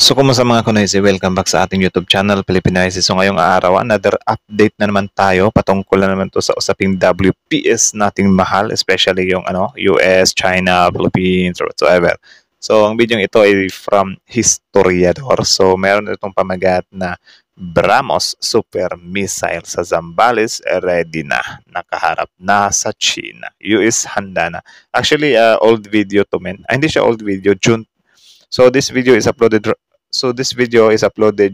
So kumusta mga Kunoysi? Welcome back sa ating YouTube channel, Pilipinoysi. So ngayong araw, another update na naman tayo. Patungkol na naman to sa usaping WPS nating mahal, especially yung US, China, Philippines, or whatsoever. So ang video ito ay from Historiador. So meron itong pamagat na BrahMos super missile sa Zambales ready na. Nakaharap na sa China. US handa na. Actually, old video to men. Hindi siya old video, June. So this video is uploaded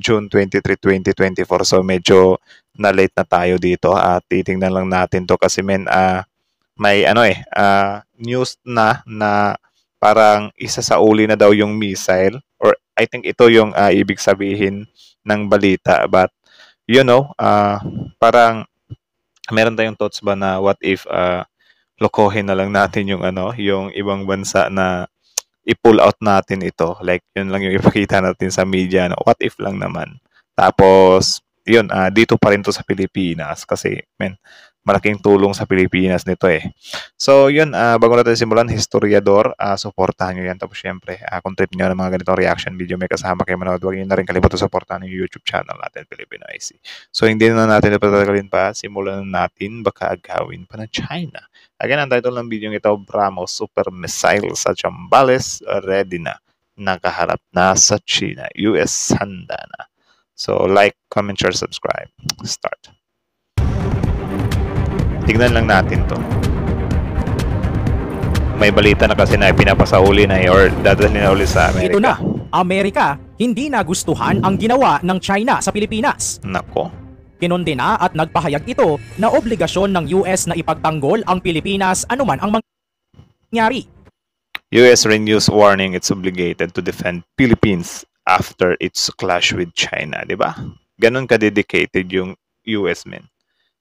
June 23, 2024. So medyo na late na tayo dito at titingnan lang natin to kasi may news na parang isa sa uli na daw yung missile, or I think ito yung ibig sabihin ng balita, but parang meron tayong thoughts ba na what if lokohin na lang natin yung ibang bansa na i-pull out natin ito. Like, yun lang yung ipakita natin sa media. No? What if lang naman. Tapos, yun, dito pa rin to sa Pilipinas. Kasi, malaking tulong sa Pilipinas nito eh. So, yun, bago natin simulan, Historiador, supportahan nyo yan. Tapos, syempre, kung trip nyo ng mga ganitong reaction video, may kasama kayo manood, huwag nyo na rin kalimutan supportahan yung YouTube channel natin, Pilipinoysi. So, hindi na natin ito patagalin pa. Simulan natin, baka agawin pa na China. Again, ang title ng video ito, BrahMos super missile sa Zambales ready na. Nakaharap na sa China. US handa na. So, like, comment, share, subscribe. Start. Tignan lang natin to. May balita na kasi na pinapasauli na or dadalhin na ulit sa Amerika. Ito na, Amerika, hindi nagustuhan ang ginawa ng China sa Pilipinas. Nako. Kinondena at nagpahayag ito na obligasyon ng US na ipagtanggol ang Pilipinas anuman ang mangyari. US renews warning it's obligated to defend Philippines after its clash with China, di ba? Ganon ka-dedicated yung US, men.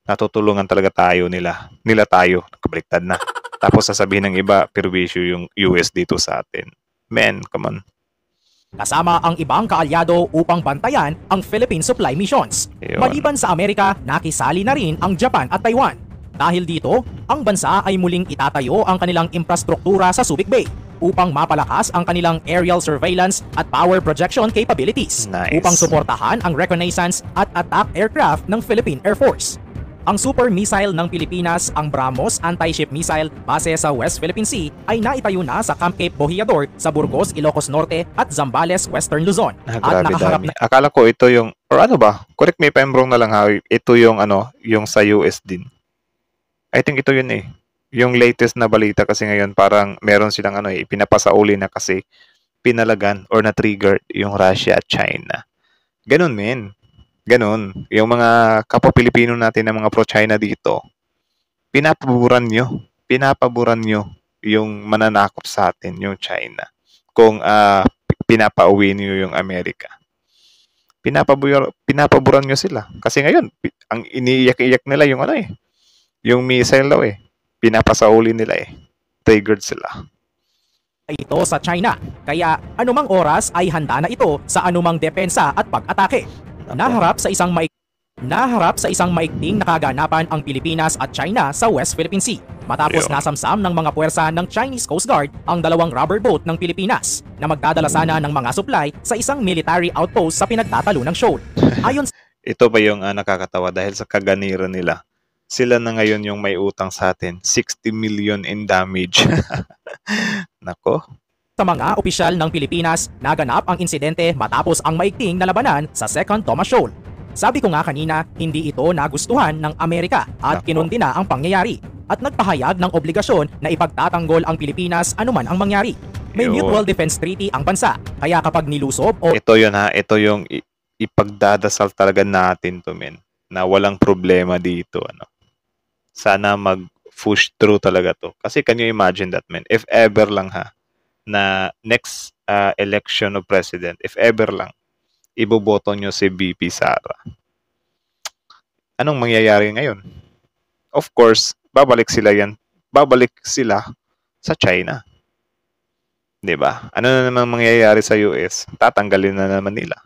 Natutulungan talaga tayo nila tayo, kabaliktad na. Tapos sasabihin ng iba, perwisyo yung US dito sa atin. Men, come on. Kasama ang ibang kaalyado upang bantayan ang Philippine supply missions. Yun. Maliban sa Amerika, nakisali na rin ang Japan at Taiwan. Dahil dito, ang bansa ay muling itatayo ang kanilang infrastruktura sa Subic Bay upang mapalakas ang kanilang aerial surveillance at power projection capabilities. Nice. Upang suportahan ang reconnaissance at attack aircraft ng Philippine Air Force. Ang super missile ng Pilipinas, ang BrahMos anti-ship missile base sa West Philippine Sea ay naitayo na sa Camp Cape Bohiador sa Burgos, Ilocos Norte at Zambales, Western Luzon. At nakaharap na. Akala ko ito yung, or ano ba? Correct me if I'm wrong na lang ha. Ito yung yung sa US din. I think ito yun eh. Yung latest na balita kasi ngayon parang meron silang ipinapasauli na kasi pinalagan or na-trigger yung Russia at China. Ganun men. Ganon. Yung mga kapwa-Pilipino natin na mga pro-China dito, pinapaboran nyo yung mananakop sa atin, yung China. Kung pinapauwi nyo yung Amerika. Pinapaboran nyo sila. Kasi ngayon, ang iniiyak-iyak nila yung yung missile daw eh. Pinapasauli nila eh. Triggered sila. Ito sa China. Kaya anumang oras ay handa na ito sa anumang depensa at pag-atake. Naharap sa isang maikling nakaganapan ang Pilipinas at China sa West Philippine Sea matapos nasamsam ng mga puwersa ng Chinese Coast Guard ang dalawang rubber boat ng Pilipinas na magdadala sana ng mga supply sa isang military outpost sa pinagtatalo ng shoal. Ayon ito pa yung nakakatawa dahil sa kaganiran nila. Sila na ngayon yung may utang sa atin. 60 million in damage. Nako. Sa mga opisyal ng Pilipinas, naganap ang insidente matapos ang maikling na labanan sa Second Thomas Shoal. Sabi ko nga kanina, hindi ito nagustuhan ng Amerika at kinundina ang pangyayari at nagpahayag ng obligasyon na ipagtatanggol ang Pilipinas anuman ang mangyari. May Mutual Defense Treaty ang bansa, kaya kapag nilusob o... Ito yun ha, ito yung ipagdadasal talaga natin to men, na walang problema dito. Sana mag-push through talaga to. Kasi can you imagine that men, if ever lang ha, na next election of president, if ever lang, iboboto nyo si VP Sara. Anong mangyayari ngayon? Of course, babalik sila sa China. 'Di ba? Ano na naman mangyayari sa US? Tatanggalin na naman nila.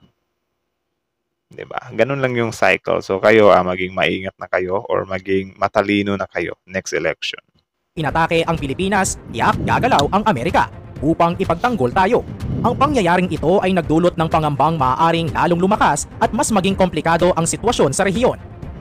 'Di ba? Ganun lang yung cycle. So kayo maging maingat na kayo or maging matalino na kayo next election. Inatake ang Pilipinas, tiyak gagalaw ang Amerika. upang ipagtanggol tayo. Ang pangyayaring ito ay nagdulot ng pangambang maaaring lalong lumakas at mas maging komplikado ang sitwasyon sa rehiyon.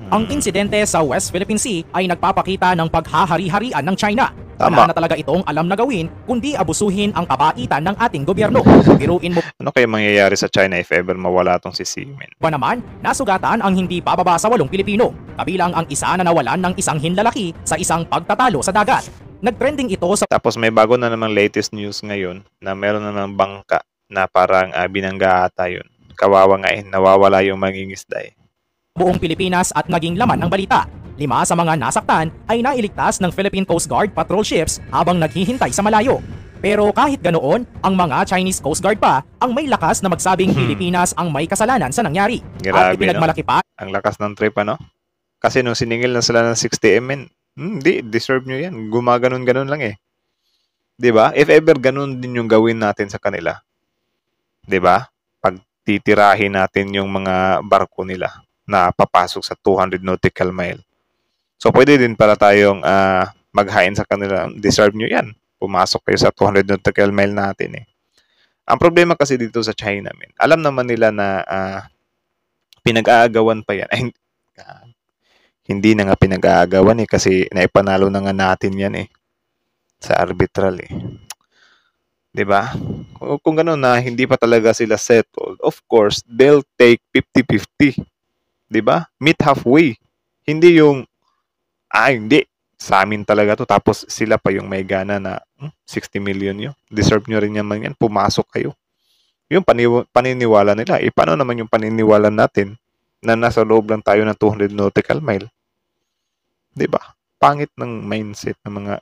Ang insidente sa West Philippine Sea ay nagpapakita ng paghahari-harian ng China. Wala na talaga itong alam na gawin kundi abusuhin ang kabaitan ng ating gobyerno. Biruin mo Ano kaya mangyayari sa China if ever mawala tong si Ximen? pa naman, nasugatan ang hindi bababa sa 8 Pilipino, kabilang ang isa na nawalan ng isang hinlalaki sa isang pagtatalo sa dagat. Nagtrending ito sa Tapos may bago na namang latest news ngayon na meron na ng bangka na parang binangga ata yun. Kawawa nga nawawala yung mangingisda eh. buong Pilipinas at naging laman ng balita. 5 sa mga nasaktan ay nailigtas ng Philippine Coast Guard patrol ships habang naghihintay sa malayo. Pero kahit ganoon, ang mga Chinese Coast Guard pa ang may lakas na magsabing Pilipinas ang may kasalanan sa nangyari. At Grabe, ipinagmalaki pa Ang lakas ng trip ano? Kasi nung siningil na sila ng 60 mm, hindi, deserve nyo yan. Gumaganon-ganon lang eh. 'Di ba? If ever ganun din yung gawin natin sa kanila. 'Di ba? Pag titirahin natin yung mga barko nila na papasok sa 200 nautical mile. So pwede din para tayong maghain sa kanila. Deserve nyo yan. Pumasok kayo sa 200 nautical mile natin eh. Ang problema kasi dito sa China, alam naman nila na pinag-aagawan pa yan. Ay, hindi na nga pinag-aagawan eh kasi naipanalo na nga natin yan eh sa arbitral eh. 'Di ba? Kung gano'n na hindi pa talaga sila settled, of course, they'll take 50-50. 'Di ba? Meet halfway. Hindi yung hindi sa amin talaga to tapos sila pa yung may gana na 60 million yun. Deserve nyo rin naman yan. Pumasok kayo. Yung paniniwala nila. Paano naman yung paniniwala natin na nasa loob lang tayo ng 200 nautical mile? 'Di ba? Pangit ng mindset ng mga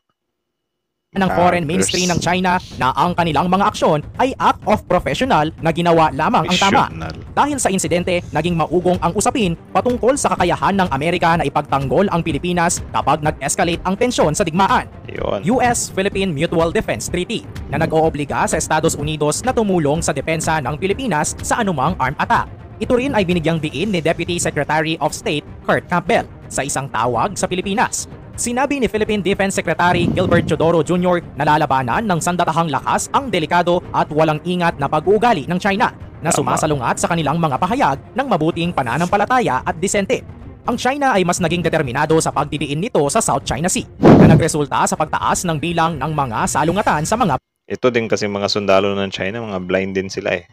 ng Foreign Ministry ng China na ang kanilang mga aksyon ay act of professional na ginawa lamang ang tama. Dahil sa insidente, naging maugong ang usapin patungkol sa kakayahan ng Amerika na ipagtanggol ang Pilipinas kapag nag-escalate ang tensyon sa digmaan. US-Philippine Mutual Defense Treaty na nag-oobliga sa Estados Unidos na tumulong sa depensa ng Pilipinas sa anumang armed attack. Ito rin ay binigyang diin ni Deputy Secretary of State Kurt Campbell sa isang tawag sa Pilipinas. Sinabi ni Philippine Defense Secretary Gilbert Teodoro Jr. na lalabanan ng sandatahang lakas ang delikado at walang ingat na pag-uugali ng China na sumasalungat sa kanilang mga pahayag ng mabuting pananampalataya at disente. Ang China ay mas naging determinado sa pagdidiin nito sa South China Sea na nagresulta sa pagtaas ng bilang ng mga salungatan sa mga Ito din kasi mga sundalo ng China, mga blind din sila eh.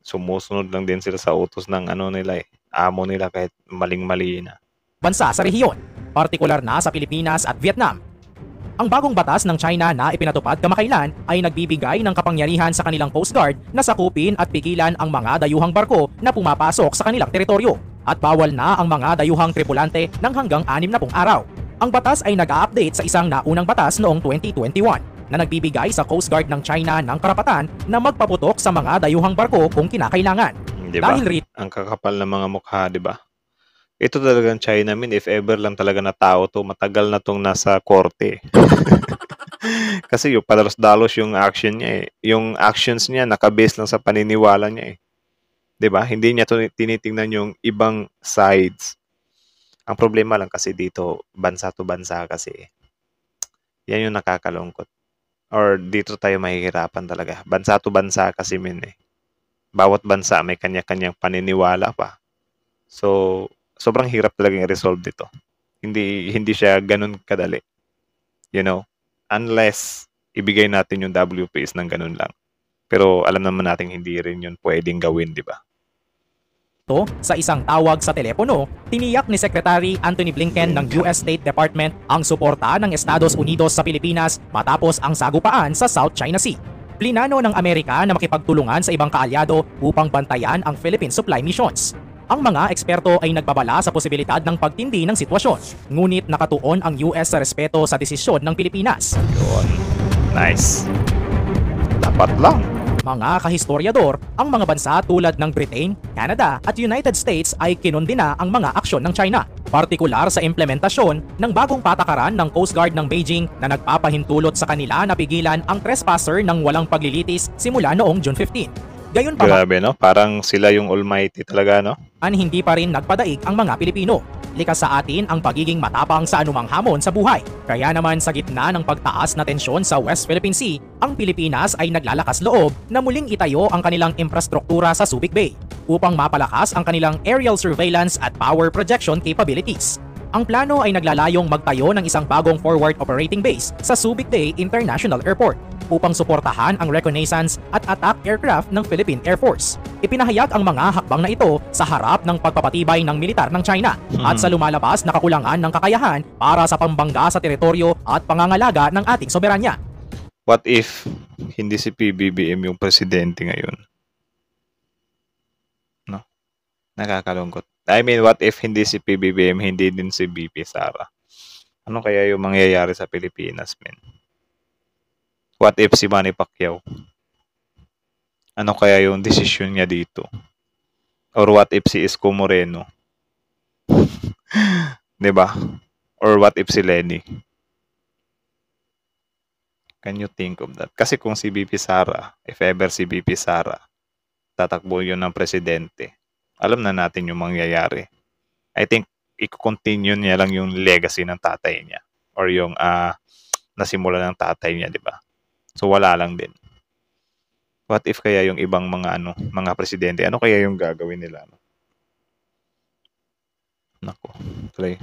Sumusunod lang din sila sa utos ng nila eh. Amo nila kahit maling-mali na. bansa sa rehiyon, partikular na sa Pilipinas at Vietnam. Ang bagong batas ng China na ipinatupad kamakailan ay nagbibigay ng kapangyarihan sa kanilang Coast Guard na sakupin at pigilan ang mga dayuhang barko na pumapasok sa kanilang teritoryo at bawal na ang mga dayuhang tripulante ng hanggang 60 araw. Ang batas ay nag-a-update sa isang naunang batas noong 2021 na nagbibigay sa Coast Guard ng China ng karapatan na magpaputok sa mga dayuhang barko kung kinakailangan. Diba? Dahil ang kakapal ng mga mukha, 'di ba? Ito talagang China, if ever lang talaga na tao to, matagal na tong nasa korte. Kasi yung padalos-dalos yung action niya eh. Yung actions niya nakabase lang sa paniniwala niya eh. 'Di ba? Hindi niya tinitingnan yung ibang sides. Ang problema lang kasi dito, bansa to bansa kasi. Yan yung nakakalungkot. Or dito tayo mahihirapan talaga. Bansa to bansa kasi eh. Bawat bansa may kanya-kanyang paniniwala pa. So, sobrang hirap talaga i-resolve dito. Hindi siya ganun kadali. You know? Unless ibigay natin yung WPS ng ganun lang. Pero alam naman natin hindi rin yun pwedeng gawin, di ba? Sa isang tawag sa telepono, tiniyak ni Secretary Antony Blinken ng US State Department ang suporta ng Estados Unidos sa Pilipinas matapos ang sagupaan sa South China Sea. Plinano ng Amerika na makipagtulungan sa ibang kaalyado upang bantayan ang Philippine supply missions. Ang mga eksperto ay nagbabala sa posibilidad ng pagtindi ng sitwasyon, ngunit nakatuon ang US sa respeto sa desisyon ng Pilipinas. Yun. Nice. Dapat lang. Mga kahistoryador, ang mga bansa tulad ng Britain, Canada at United States ay kinundina ang mga aksyon ng China, partikular sa implementasyon ng bagong patakaran ng Coast Guard ng Beijing na nagpapahintulot sa kanila na pigilan ang trespasser ng walang paglilitis simula noong June 15. Grabe, no? Parang sila yung almighty talaga, no? Hindi pa rin nagpadaig ang mga Pilipino. likas sa atin ang pagiging matapang sa anumang hamon sa buhay. Kaya naman sa gitna ng pagtaas na tensyon sa West Philippine Sea, ang Pilipinas ay naglalakas loob na muling itayo ang kanilang infrastruktura sa Subic Bay upang mapalakas ang kanilang aerial surveillance at power projection capabilities. Ang plano ay naglalayong magtayo ng isang bagong forward operating base sa Subic Bay International Airport upang suportahan ang reconnaissance at attack aircraft ng Philippine Air Force. Ipinahayag ang mga hakbang na ito sa harap ng pagpapatibay ng militar ng China at sa lumalabas na kakulangan ng kakayahan para sa pambangga sa teritoryo at pangangalaga ng ating soberanya. What if hindi si PBBM yung presidente ngayon? No? Nakakalungkot. I mean, what if hindi si PBBM, hindi din si BP Sara? Ano kaya yung mangyayari sa Pilipinas, men? What if si Manny Pacquiao? Ano kaya yung desisyon niya dito? Or what if si Isko Moreno? 'Di ba? Or what if si Lenny? Can you think of that? Kasi kung si BP Sara, if ever si BP Sara, tatakbo yun ng presidente, alam na natin yung mangyayari. I think, i-continue niya lang yung legacy ng tatay niya. Or yung nasimula ng tatay niya, di ba? So, wala lang din. What if kaya yung ibang mga presidente, ano kaya yung gagawin nila? Nako, play.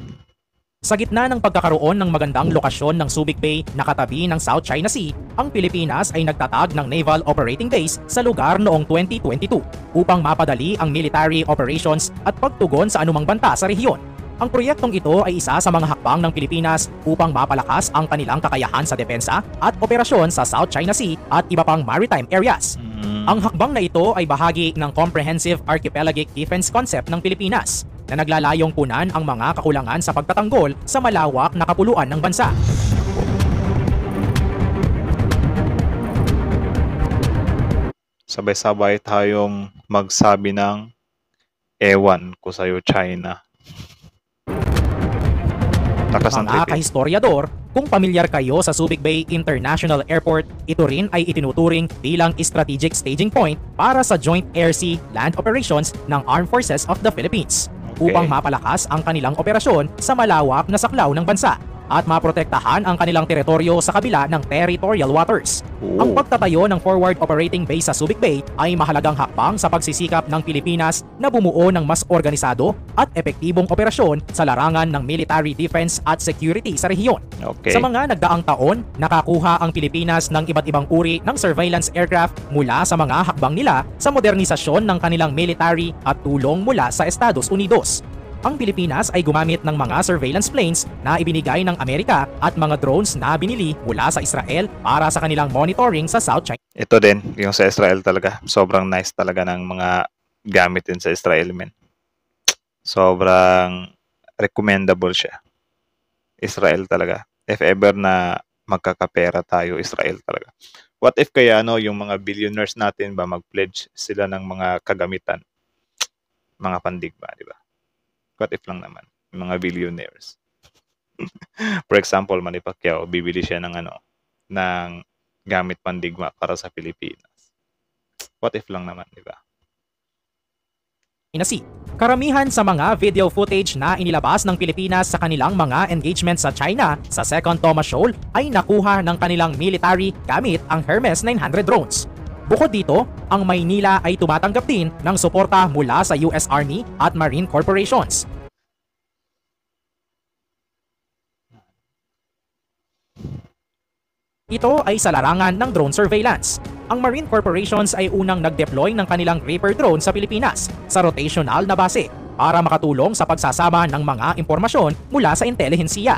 Sa gitna ng pagkakaroon ng magandang lokasyon ng Subic Bay na katabi ng South China Sea, ang Pilipinas ay nagtatag ng Naval Operating Base sa lugar noong 2022 upang mapadali ang military operations at pagtugon sa anumang banta sa rehiyon. Ang proyektong ito ay isa sa mga hakbang ng Pilipinas upang mapalakas ang kanilang kakayahan sa depensa at operasyon sa South China Sea at iba pang maritime areas. Ang hakbang na ito ay bahagi ng Comprehensive Archipelagic Defense Concept ng Pilipinas na naglalayong punan ang mga kakulangan sa pagtatanggol sa malawak na kapuluan ng bansa. Sabay-sabay tayong magsabi ng ewan ko sa'yo, China. Mga kahistoryador, kung pamilyar kayo sa Subic Bay International Airport, ito rin ay itinuturing bilang strategic staging point para sa Joint Air-Sea Land Operations ng Armed Forces of the Philippines upang mapalakas ang kanilang operasyon sa malawak na saklaw ng bansa at maprotektahan ang kanilang teritoryo sa kabila ng territorial waters. Ang pagtatayo ng forward operating base sa Subic Bay ay mahalagang hakbang sa pagsisikap ng Pilipinas na bumuo ng mas organisado at epektibong operasyon sa larangan ng military defense at security sa rehiyon. Sa mga nagdaang taon, nakakuha ang Pilipinas ng iba't ibang uri ng surveillance aircraft mula sa mga hakbang nila sa modernisasyon ng kanilang military at tulong mula sa Estados Unidos. Ang Pilipinas ay gumamit ng mga surveillance planes na ibinigay ng Amerika at mga drones na binili mula sa Israel para sa kanilang monitoring sa South China. Ito din, yung sa Israel talaga. Sobrang nice talaga ng mga gamit din sa Israel, men. Sobrang recommendable siya. Israel talaga. If ever na magkakapera tayo, Israel talaga. What if kaya yung mga billionaires natin ba mag-pledge sila ng mga kagamitan? Mga pandigma, di ba? What if lang naman, yung mga billionaires. For example, Manny Pacquiao, bibili siya ng gamit pandigma para sa Pilipinas. What if lang naman, di ba? Karamihan sa mga video footage na inilabas ng Pilipinas sa kanilang mga engagement sa China sa Second Thomas Shoal ay nakuha ng kanilang military gamit ang Hermes 900 drones. Bukod dito, ang Maynila ay tumatanggap din ng suporta mula sa US Army at Marine Corporations. Ito ay sa larangan ng drone surveillance. Ang Marine Corporations ay unang nag-deploy ng kanilang Reaper drone sa Pilipinas sa rotational na base para makatulong sa pagsasama ng mga impormasyon mula sa intelihensiya.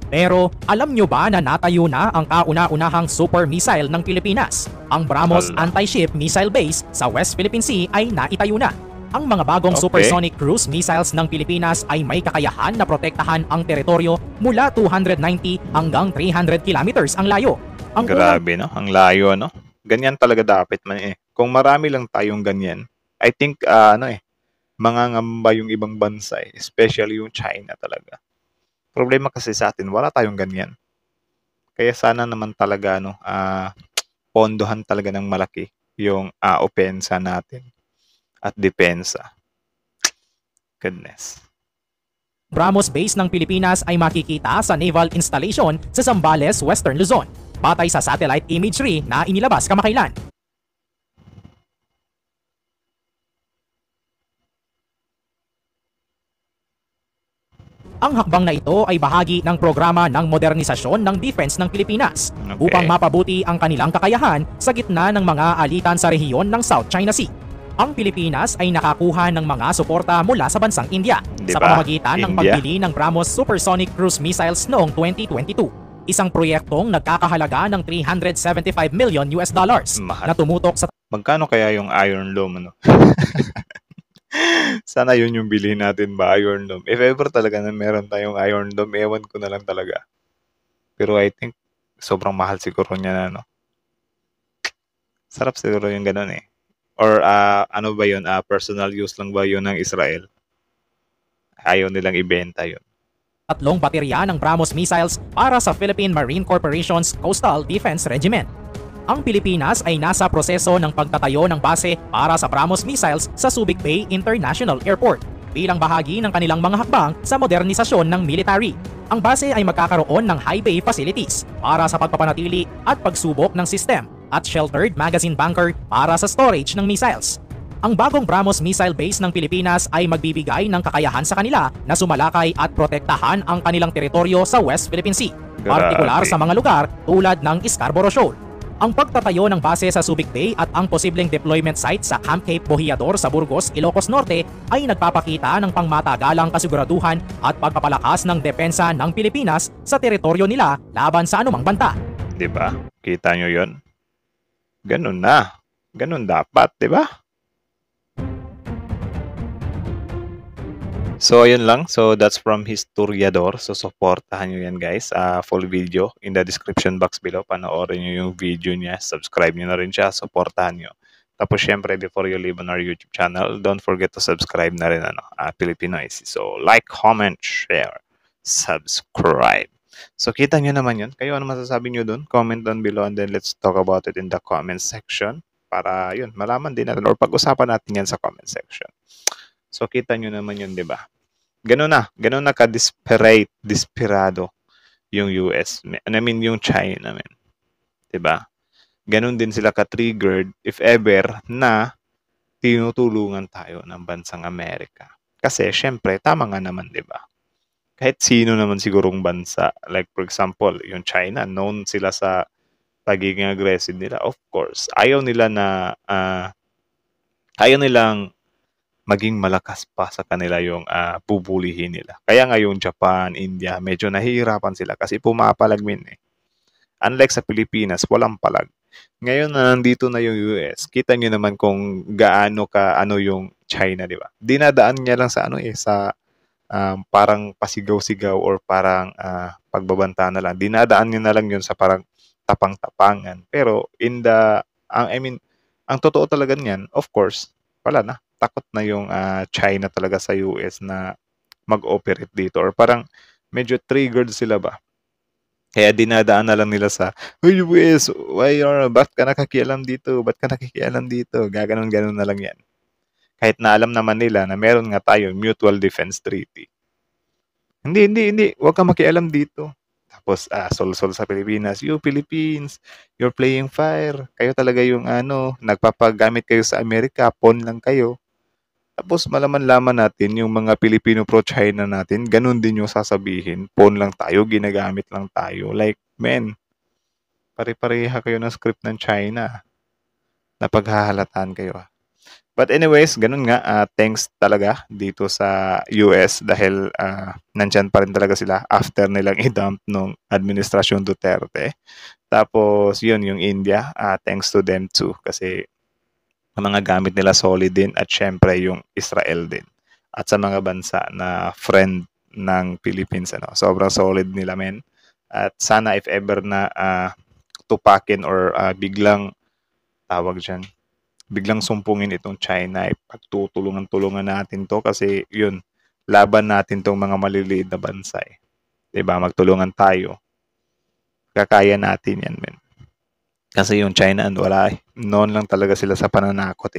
Pero alam nyo ba na natayo na ang kauna-unahang super missile ng Pilipinas? Ang BrahMos Anti-Ship Missile Base sa West Philippine Sea ay naitayo na. Ang mga bagong supersonic cruise missiles ng Pilipinas ay may kakayahan na protektahan ang teritoryo mula 290 hanggang 300 kilometers ang layo. Grabe, no? Ang layo, no? Ganyan talaga dapat man eh. Kung marami lang tayong ganyan, I think, mangangamba yung ibang bansa eh. Especially yung China talaga. Problema kasi sa atin, wala tayong ganyan. Kaya sana naman talaga, pondohan talaga ng malaki yung opensa natin at depensa. Goodness. BrahMos base ng Pilipinas ay makikita sa naval installation sa Zambales, Western Luzon, batay sa satellite imagery na inilabas kamakailan. Ang hakbang na ito ay bahagi ng programa ng modernisasyon ng defense ng Pilipinas upang mapabuti ang kanilang kakayahan sa gitna ng mga alitan sa rehiyon ng South China Sea. Ang Pilipinas ay nakakuha ng mga suporta mula sa bansang India sa pamamagitan ng pagbili ng BrahMos Supersonic Cruise Missiles noong 2022. Isang proyektong nagkakahalaga ng $375 million na tumutok sa... Magkano kaya yung Iron Dome, ano? Sana yun yung bilhin natin ba, Iron Dome. If ever talaga na meron tayong Iron Dome, ewan ko na lang talaga. Pero I think sobrang mahal siguro niya na, no? Sarap siguro yung ganun eh. Or ano ba yun? Personal use lang ba yun ng Israel? Ayaw nilang ibenta yun. 3 baterya ng BrahMos missiles para sa Philippine Marine Corporation's Coastal Defense Regiment. Ang Pilipinas ay nasa proseso ng pagtatayo ng base para sa BrahMos missiles sa Subic Bay International Airport bilang bahagi ng kanilang mga hakbang sa modernisasyon ng military. Ang base ay magkakaroon ng high bay facilities para sa pagpapanatili at pagsubok ng system at sheltered magazine bunker para sa storage ng missiles. Ang bagong BrahMos missile base ng Pilipinas ay magbibigay ng kakayahan sa kanila na sumalakay at protektahan ang kanilang teritoryo sa West Philippine Sea, partikular sa mga lugar tulad ng Scarborough Shoal. Ang pagtatayo ng base sa Subic Bay at ang posibleng deployment site sa Camp Cape Bohiador sa Burgos, Ilocos Norte ay nagpapakita ng pangmatagalang kasiguraduhan at pagpapalakas ng depensa ng Pilipinas sa teritoryo nila laban sa anumang banta. Diba? Kita nyo yun? Ganun na. Ganun dapat, diba? So, ayun lang. So, that's from Historiador. So, supportahan nyo yan, guys. Full video in the description box below. Panoorin nyo yung video niya. Subscribe nyo na rin siya. Supportahan nyo. Tapos, syempre, before you leave on our YouTube channel, don't forget to subscribe na rin, Filipinoids. So, like, comment, share, subscribe. So, kita nyo naman yun. Kayo, ano masasabi nyo dun? Comment down below and then let's talk about it in the comment section. Para, yun, malaman din natin or pag-usapan natin yan sa comment section. So, kita nyo naman yun, di ba? Ganun na desperado yung US. I mean, yung China, man. Di ba? Ganun din sila ka-triggered, if ever, na tinutulungan tayo ng bansang Amerika. Kasi, syempre, tama nga naman, di ba? Kahit sino naman sigurong bansa, like for example, yung China, known sila sa pagiging aggressive nila. Of course, ayaw nilang maging malakas pa sa kanila yung bubulihin nila. Kaya nga yung Japan, India, medyo nahihirapan sila kasi pumapalag eh. Unlike sa Pilipinas, walang palag. Ngayon na nandito na yung US, kita nyo naman kung gaano yung China, di ba? Dinadaan niya lang sa sa parang pasigaw-sigaw or parang pagbabanta na lang. Dinadaan niya na lang yun sa parang tapang-tapangan. Pero ang totoo talaga niyan, of course, wala na. Takot na yung China talaga sa US na mag-operate dito or parang medyo triggered sila ba. Kaya dinadaan na lang nila sa, hey US, ba't ka nakikialam dito? Ba't ka nakikialam dito? Gaganon-ganon na lang yan. Kahit na alam naman nila na meron nga tayong Mutual Defense Treaty. Hindi. Huwag ka makialam dito. Tapos, sol-sol sa Pilipinas. You Philippines, you're playing fire. Kayo talaga yung nagpapagamit kayo sa Amerika. Pawn lang kayo. Tapos malaman-laman natin yung mga Pilipino pro-China natin, ganun din yung sasabihin. Pawn lang tayo, ginagamit lang tayo. Like, men, pare-pareha kayo ng script ng China. Napaghahalataan kayo. But anyways, ganun nga, thanks talaga dito sa US dahil nandyan pa rin talaga sila after nilang i-dump nung Administrasyon Duterte. Tapos, yun, yung India, thanks to them too kasi ang mga gamit nila solid din at syempre yung Israel din. At sa mga bansa na friend ng Philippines, sobrang solid nila, men. At sana if ever na tupakin or biglang biglang sumpungin itong China, pagtutulungan-tulungan natin to kasi yun, laban natin tong mga maliliit na bansa. Diba? Magtulungan tayo. Kakaya natin yan, men. Kasi yung China, wala noon lang talaga sila sa pananakot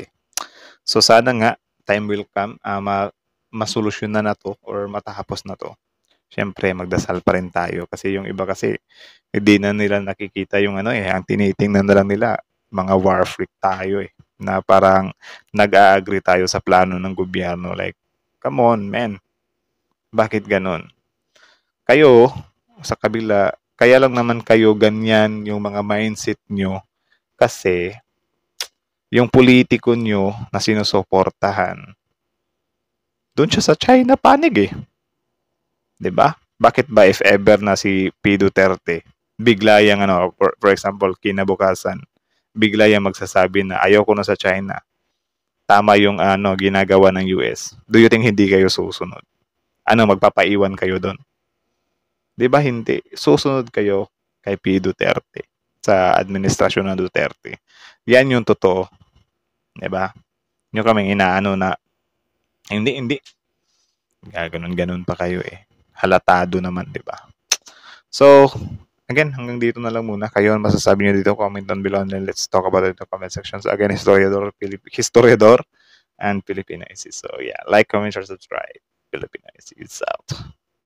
So sana nga, time will come, masolusyonan na to or matapos na to, syempre magdasal pa rin tayo. Kasi yung iba kasi, hindi na nila nakikita yung ang tinitingnan na lang nila, mga war freak tayo na parang nag-a-agree tayo sa plano ng gobyerno. Like, come on, man. Bakit ganon? Kayo, sa kabila, kaya lang naman kayo ganyan yung mga mindset nyo kasi yung politiko nyo na sinusuportahan, doon siya sa China panig 'Di ba? Bakit ba if ever na si P. Duterte, bigla yang for example, kinabukasan, bigla yang magsasabi na ayaw ko na sa China. Tama yung ginagawa ng US. Do you think hindi kayo susunod? Magpapaiwan kayo doon? 'Di ba hindi? Susunod kayo kay P. Duterte sa administrasyon ng Duterte. Yan yung totoo. 'Di ba? Yung kaming inaano na hindi. Gaganon-ganon pa kayo Halatado naman, 'di ba? So, again, hanggang dito na lang muna. Kayo ang masasabi niyo dito, comment down below and then let's talk about it in the comment section. So, again, Historiador and Filipino ISIS. So, yeah, like, comment, share, subscribe. Filipino ISIS out.